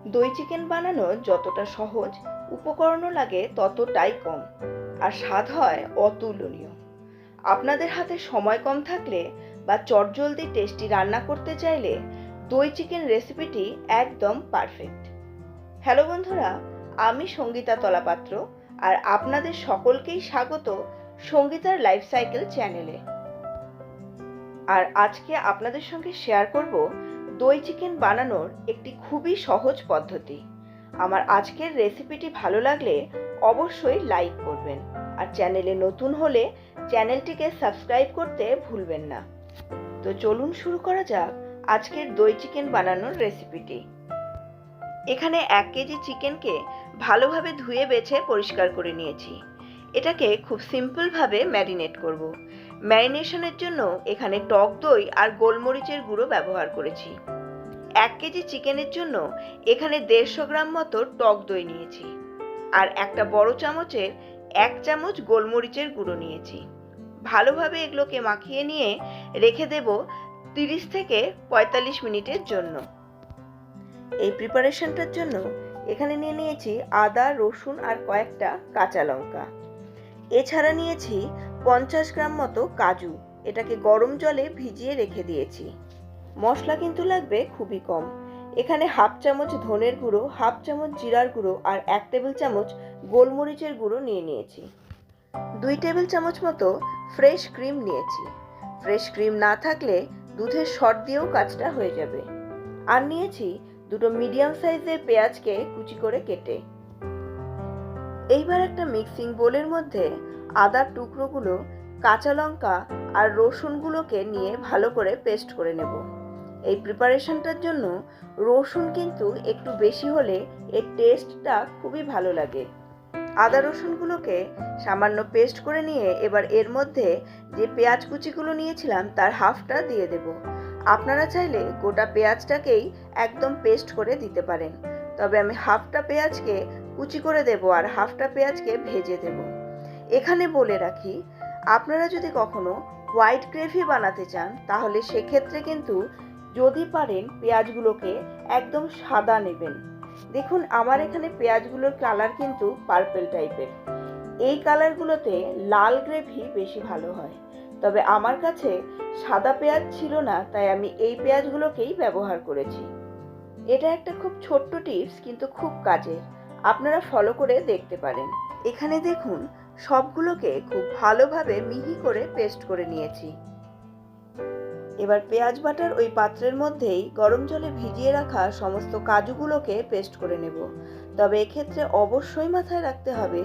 দই চিকেন বানানো যতটা সহজ, উপকরণও লাগে ততটাই কম, আর স্বাদ হয় অতুলনীয়। আপনাদের হাতে সময় কম থাকলে বা চটজলদি টেস্টি রান্না করতে চাইলে দই চিকেন রেসিপিটি একদম পারফেক্ট। হ্যালো বন্ধুরা, আমি সঙ্গীতা তলাপাত্র, আর আপনাদের সকলকেই স্বাগত সঙ্গীতার লাইফ সাইকেল চ্যানেলে। আর আজকে আপনাদের সঙ্গে শেয়ার করব দই চিকেন বানানোর একটি খুবই সহজ পদ্ধতি। আমার আজকের রেসিপিটি ভালো লাগলে অবশ্যই লাইক করবেন, আর চ্যানেলে নতুন হলে চ্যানেলটিকে সাবস্ক্রাইব করতে ভুলবেন না। তো চলুন শুরু করা যাক আজকের দই চিকেন বানানোর রেসিপিটি। এখানে 1 কেজি চিকেনকে ভালোভাবে ধুয়ে বেছে পরিষ্কার করে নিয়েছি। এটাকে খুব সিম্পলভাবে ম্যারিনেট করব। ম্যারিনেশনের জন্য এখানে টক দই আর গোলমরিচের গুঁড়ো ব্যবহার করেছি। 1 কেজি চিকেনের জন্য এখানে 150 গ্রাম মতো টক দই নিয়েছি, আর একটা বড় চামচের 1 চামচ গোলমরিচের গুঁড়ো নিয়েছি। ভালোভাবে এগুলোকে মাখিয়ে নিয়ে রেখে দেব 30 থেকে 45 মিনিটের জন্য। এই প্রিপারেশনটার জন্য এখানে নিয়েছি আদা, রসুন আর কয়েকটা কাঁচা লঙ্কা। এছাড়া নিয়েছি 50 গ্রাম মতো কাজু। এটাকে গরম জলে ভিজিয়ে রেখে দিয়েছি। মশলা কিন্তু লাগবে খুবই কম। এখানে 1/2 চামচ ধনের গুঁড়ো, 1/2 চামচ জিরার গুঁড়ো আর 1 টেবিল চামচ গোলমরিচের গুঁড়ো নিয়েছি। 2 টেবিল চামচ মতো ফ্রেশ ক্রিম নিয়েছি। ফ্রেশ ক্রিম না থাকলে দুধের সর দিয়েও কাজটা হয়ে যাবে। আর নিয়েছি 2 মিডিয়াম সাইজের পেঁয়াজকে কুচি করে কেটে। এইবার একটা মিক্সিং বোলের মধ্যে আদার টুকরোগুলো, কাঁচা লঙ্কা আর রসুনগুলোকে নিয়ে ভালো করে পেস্ট করে নেব। এই প্রিপারেশনটার জন্য রসুন কিন্তু একটু বেশি হলে এর টেস্টটা খুবই ভালো লাগে। আদা রসুনগুলোকে সামান্য পেস্ট করে নিয়ে এবার এর মধ্যে যে পেঁয়াজ কুচিগুলো নিয়েছিলাম তার হাফটা দিয়ে দেব। আপনারা চাইলে গোটা পেঁয়াজটাকেই একদম পেস্ট করে দিতে পারেন, তবে আমি হাফটা পেঁয়াজকে কুচি করে দেব আর হাফটা পেঁয়াজকে ভেজে দেব। এখানে বলে রাখি, আপনারা যদি কখনো হোয়াইট গ্রেভি বানাতে চান তাহলে সেক্ষেত্রে কিন্তু যদি পারেন পেঁয়াজগুলোকে একদম সাদা নেবেন। দেখুন আমার এখানে পেঁয়াজগুলোর কালার কিন্তু পার্পল টাইপের। এই কালারগুলোতে লাল গ্রেভি বেশি ভালো হয়, তবে আমার কাছে সাদা পেঁয়াজ ছিল না, তাই আমি এই পেঁয়াজগুলোকেই ব্যবহার করেছি। এটা একটা খুব ছোট্ট টিপস, কিন্তু খুব কাজের। আপনারা ফলো করে দেখতে পারেন। এখানে দেখুন সবগুলোকে খুব ভালোভাবে মিহি করে পেস্ট করে নিয়েছি। এবার পেঁয়াজ বাটার ওই পাত্রের মধ্যেই গরম জলে ভিজিয়ে রাখা সমস্ত কাজুগুলোকে পেস্ট করে নেব। তবে এক্ষেত্রে অবশ্যই মাথায় রাখতে হবে,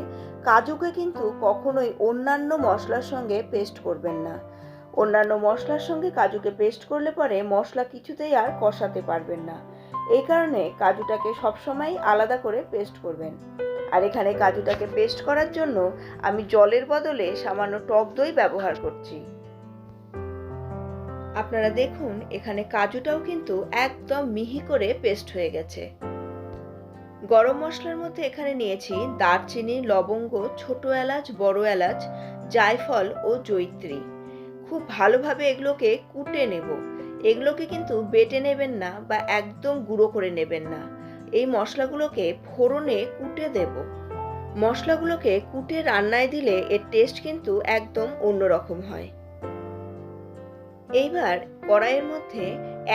কাজুকে কিন্তু কখনোই অন্যান্য মশলার সঙ্গে পেস্ট করবেন না। অন্যান্য মশলার সঙ্গে কাজুকে পেস্ট করলে পরে মশলা কিছুতেই আর কষাতে পারবেন না। এই কারণে কাজুটাকে সবসময় আলাদা করে পেস্ট করবেন। আর এখানে কাজুটাকে পেস্ট করার জন্য আমি জলের বদলে সামান্য টক দই ব্যবহার করছি। আপনারা দেখুন এখানে কাজুটাও কিন্তু একদম মিহি করে পেস্ট হয়ে গেছে। গরম মশলার মধ্যে এখানে নিয়েছি দারচিনি, লবঙ্গ, ছোট এলাচ, বড় এলাচ, জায়ফল ও জয়িত্রী। খুব ভালোভাবে এগুলোকে কুটে নেব। এগুলোকে কিন্তু বেটে নেবেন না বা একদম গুঁড়ো করে নেবেন না। এই মশলাগুলোকে ফোড়নে কুটে দেব। মশলাগুলোকে কুটে রান্নায় দিলে এর টেস্ট কিন্তু একদম অন্যরকম হয়। এইবার কড়াইয়ের মধ্যে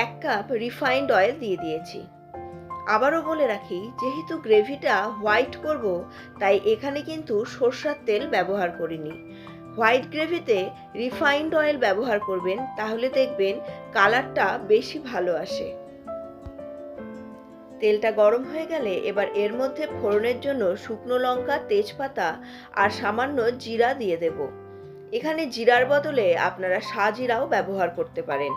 1 কাপ রিফাইন্ড অয়েল দিয়ে দিয়েছি। আবারও বলে রাখি, যেহেতু গ্রেভিটা হোয়াইট করব তাই এখানে কিন্তু সরষের তেল ব্যবহার করিনি। হোয়াইট গ্রেভিতে রিফাইন্ড অয়েল ব্যবহার করবেন, তাহলে দেখবেন কালারটা বেশি ভালো আসে। তেলটা গরম হয়ে গেলে এবার এর মধ্যে ফোড়নের জন্য শুকনো লঙ্কা, তেজপাতা আর সামান্য জিরা দিয়ে দেব। এখানে জিরার বদলে আপনারা সাজিরাও ব্যবহার করতে পারেন।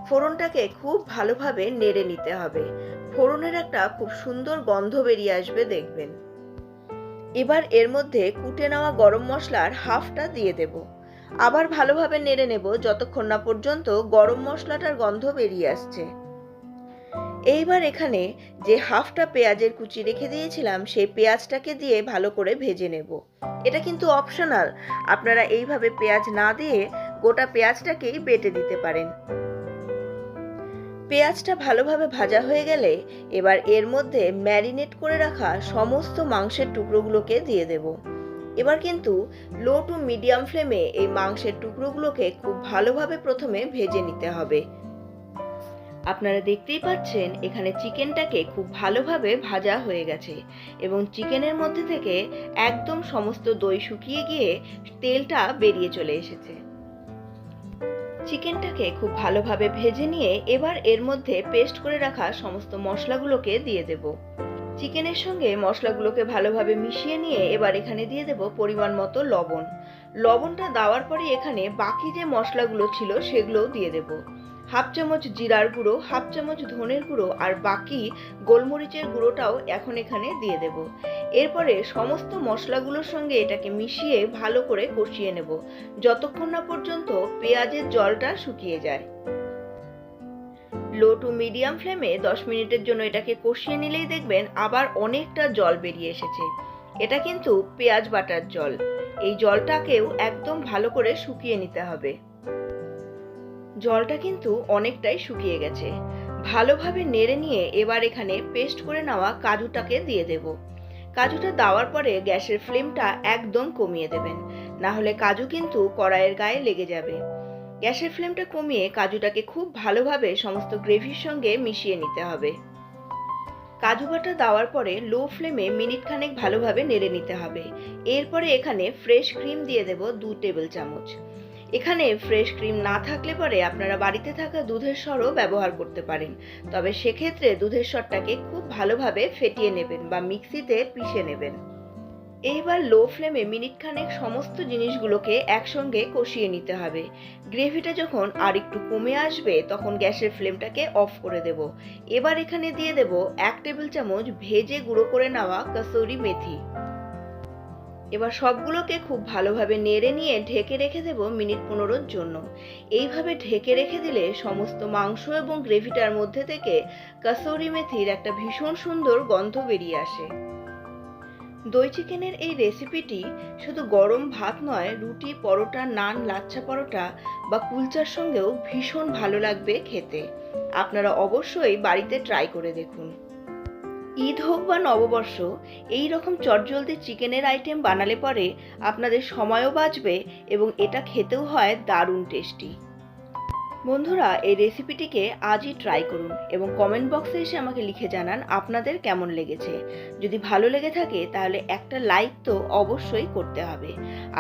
ফোড়নটাকে খুব ভালোভাবে নেড়ে নিতে হবে। ফোড়নের একটা খুব সুন্দর গন্ধ বেরিয়ে আসবে দেখবেন। এবার এর মধ্যে কুটে নেওয়া গরম মশলার হাফটা দিয়ে দেব। আবার ভালোভাবে নেড়ে নেব যতক্ষণ না পর্যন্ত গরম মশলাটার গন্ধ বেরিয়ে আসছে। এইবার এখানে যে হাফটা পেঁয়াজের কুচি রেখে দিয়েছিলাম সেই পেঁয়াজটাকে দিয়ে ভালো করে ভেজে নেব। এটা কিন্তু অপশনাল, আপনারা এইভাবে পেঁয়াজ না দিয়ে গোটা পেঁয়াজটাকেই বেটে দিতে পারেন। পেঁয়াজটা ভালোভাবে ভাজা হয়ে গেলে এবার এর মধ্যে ম্যারিনেট করে রাখা সমস্ত মাংসের টুকরোগুলোকে দিয়ে দেব। এবার কিন্তু লো টু মিডিয়াম ফ্লেমে এই মাংসের টুকরোগুলোকে খুব ভালোভাবে প্রথমে ভেজে নিতে হবে। আপনারা দেখতেই পাচ্ছেন এখানে চিকেনটাকে খুব ভালোভাবে ভাজা হয়ে গেছে এবং চিকেনের মধ্যে থেকে একদম সমস্ত দই শুকিয়ে গিয়ে তেলটা বেরিয়ে চলে এসেছে। চিকেনটাকে খুব ভালোভাবে ভেজে নিয়ে এবার এর মধ্যে পেস্ট করে রাখা সমস্ত মশলাগুলোকে দিয়ে দেব। চিকেনের সঙ্গে মশলাগুলোকে ভালোভাবে মিশিয়ে নিয়ে এবার এখানে দিয়ে দেব পরিমাণ মতো লবণ। লবণটা দেওয়ার পরে এখানে বাকি যে মশলাগুলো ছিল সেগুলোও দিয়ে দেব। হাফ চামচ জিরার গুঁড়ো, হাফ চামচ ধনের গুঁড়ো আর বাকি গোলমরিচের গুঁড়োটাও এখন এখানে দিয়ে দেব। এরপরে সমস্ত মশলাগুলোর সঙ্গে এটাকে মিশিয়ে ভালো করে কষিয়ে নেব যতক্ষণ না পর্যন্ত পেঁয়াজের জলটা শুকিয়ে যায়। লো টু মিডিয়াম ফ্লেমে 10 মিনিটের জন্য এটাকে কষিয়ে নিলেই দেখবেন আবার অনেকটা জল বেরিয়ে এসেছে। এটা কিন্তু পেঁয়াজ বাটার জল। এই জলটাকেও একদম ভালো করে শুকিয়ে নিতে হবে। জলটা কিন্তু অনেকটাই শুকিয়ে গেছে। ভালোভাবে নেড়ে নিয়ে এবার এখানে পেস্ট করে নেওয়া কাজুটাকে দিয়ে দেব। কাজুটা দেওয়ার পরে গ্যাসের ফ্লেমটা একদম কমিয়ে দেবেন, না হলে কাজু কিন্তু কড়াইয়ের গায়ে লেগে যাবে। গ্যাসের ফ্লেমটা কমিয়ে কাজুটাকে খুব ভালোভাবে সমস্ত গ্রেভির সঙ্গে মিশিয়ে নিতে হবে। কাজু বাটা দেওয়ার পরে লো ফ্লেমে মিনিট খানেক ভালোভাবে নেড়ে নিতে হবে। এরপরে এখানে ফ্রেশ ক্রিম দিয়ে দেব 2 টেবিল চামচ। এখানে ফ্রেশ ক্রিম না থাকলে পরে আপনারা বাড়িতে থাকা দুধের সরও ব্যবহার করতে পারেন, তবে সেক্ষেত্রে দুধের সরটাকে খুব ভালোভাবে ফেটিয়ে নেবেন বা মিক্সিতে পিষে নেবেন। এইবার লো ফ্লেমে মিনিট খানেক সমস্ত জিনিসগুলোকে একসঙ্গে কষিয়ে নিতে হবে। গ্রেভিটা যখন আর একটু কমে আসবে তখন গ্যাসের ফ্লেমটাকে অফ করে দেব। এবার এখানে দিয়ে দেব 1 টেবিল চামচ ভেজে গুঁড়ো করে নেওয়া কসুরি মেথি। এবার সবগুলোকে খুব ভালোভাবে নেড়ে নিয়ে ঢেকে রেখে দেব মিনিট 15-র জন্য। এইভাবে ঢেকে রেখে দিলে সমস্ত মাংস এবং গ্রেভিটার মধ্যে থেকে কসুরি মেথির একটা ভীষণ সুন্দর গন্ধ বেরিয়ে আসে। দই চিকেনের এই রেসিপিটি শুধু গরম ভাত নয়, রুটি, পরোটা, নান, লাচ্ছা পরোটা বা কুলচার সঙ্গেও ভীষণ ভালো লাগবে খেতে। আপনারা অবশ্যই বাড়িতে ট্রাই করে দেখুন। ঈদ হোক বা নববর্ষ, এই রকম চটজলদি চিকেনের আইটেম বানালে পরে আপনাদের সময়ও বাঁচবে এবং এটা খেতেও হয় দারুণ টেস্টি। বন্ধুরা, এই রেসিপিটিকে আজই ট্রাই করুন এবং কমেন্ট বক্সে এসে আমাকে লিখে জানান আপনাদের কেমন লেগেছে। যদি ভালো লেগে থাকে তাহলে একটা লাইক তো অবশ্যই করতে হবে।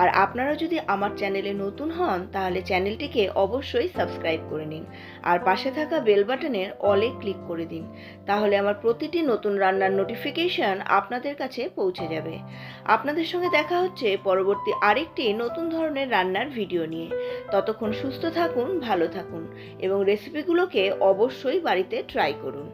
আর আপনারা যদি আমার চ্যানেলে নতুন হন তাহলে চ্যানেলটিকে অবশ্যই সাবস্ক্রাইব করে নিন আর পাশে থাকা বেল বাটনের অলে ক্লিক করে দিন। তাহলে আমার প্রতিটি নতুন রান্নার নোটিফিকেশন আপনাদের কাছে পৌঁছে যাবে। আপনাদের সঙ্গে দেখা হচ্ছে পরবর্তী আরেকটি নতুন ধরনের রান্নার ভিডিও নিয়ে। ততক্ষণ সুস্থ থাকুন, ভালো থাকুন এবং রেসিপিগুলোকে অবশ্যই বাড়িতে ট্রাই করুন।